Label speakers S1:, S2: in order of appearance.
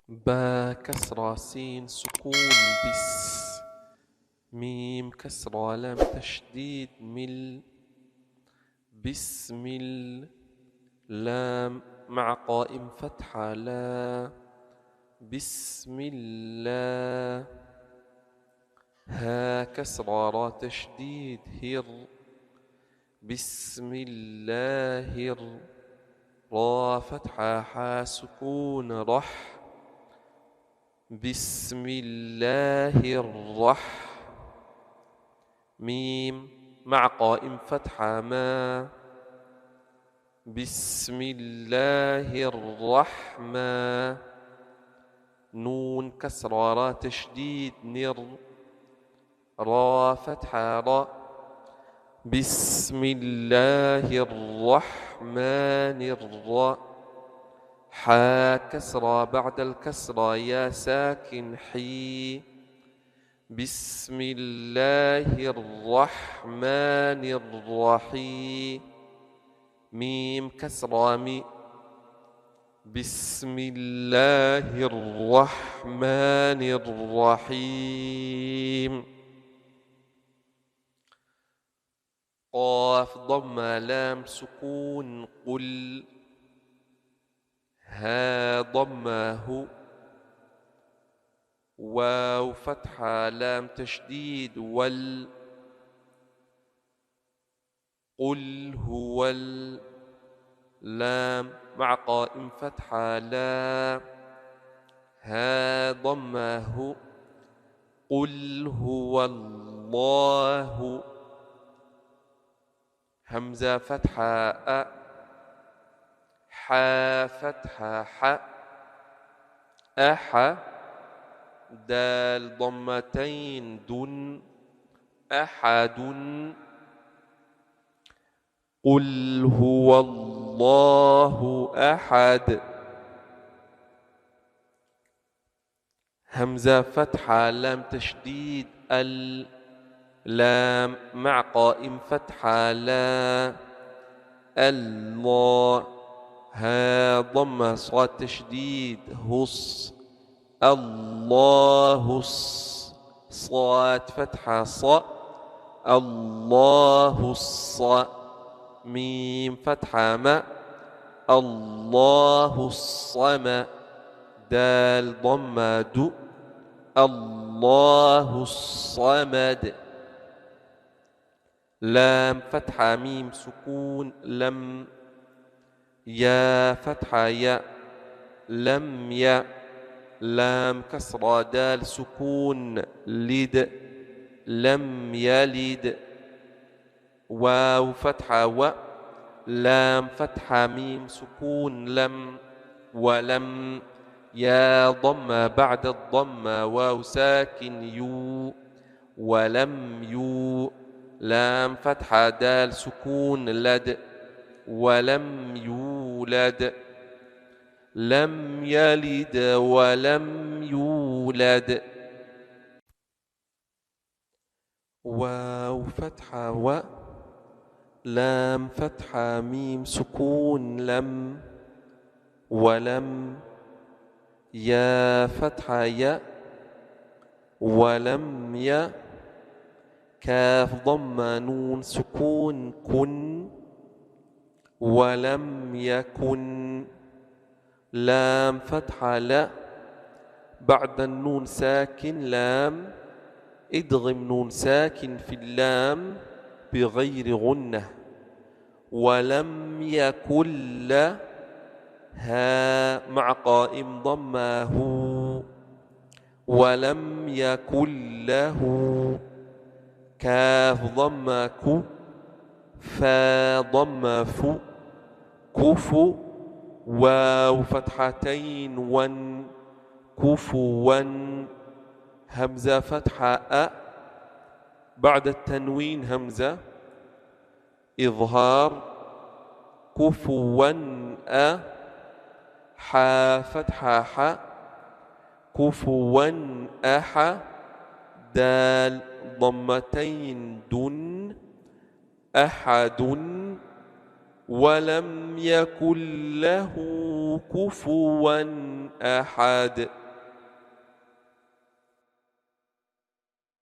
S1: با كسرة سين سكون بس. ميم كسرة لام تشديد مل. بسم لام مع قائم فتحة لا. بسم الله. ها كسرة را تشديد هر. بسم الله را فتحة حا سكون رح. بسم الله ميم مع قائم فتحة ما. بسم الله الرحمن. نون كسرة را تشديد نر. را فتحة را. بسم الله الرحمن حا كسرة بعد الكسرة يا ساكن حي. بسم الله الرحمن الرحيم. ميم كسرة مي. بسم الله الرحمن الرحيم. قاف ضمة لام سكون قل. ها ضمه. واو فتحة لام تشديد وال. قل هو لام مع قائم فتحة لا. ها ضمه. قل هو الله. همزة فتحة أ. حا فتحة ح. أح. دال ضمتين دن. أحد. قل هو الله أحد. همزة فتحة لام تشديد ال. لام مع قائم فتحة لا. الله. ها ضمة صاد تشديد هص. الله صاد فتحة ص. الله ميم فتحة ما. الله الصمد. دال ضمة د. الله الصمد. لام فتحة ميم سكون لم. يا فتحة يا. لم يا. لام كسرة دال سكون لد. لم يلد. واو فتحة و. لام فتحة ميم سكون لم. ولم. يا ضمة بعد الضمة واو ساكن يو. ولم يو. لام فتحة دال سكون لد. ولم يولد. لم يلد ولم يولد. واو فتحة و. لام فتحة ميم سكون لم. ولم. يا فتحة يا. ولم يا. كاف ضمة نون سكون كن. ولم يكن. لام فتحة لا. بعد النون ساكن لام. ادغم نون ساكن في اللام بغير غنة. ولم يكن له. ها مع قائم ضمه. ولم يكن له. كاف ضم ك. فا ضم ف. كفو. واو فتحتين ون. كفوا. همزة فتحة أ. بعد التنوين همزة إظهار. كفوا أ. حا فتحة ح. كفوا أح. دال ضمتين دن. أحد. ولم يكن له كفوا أحد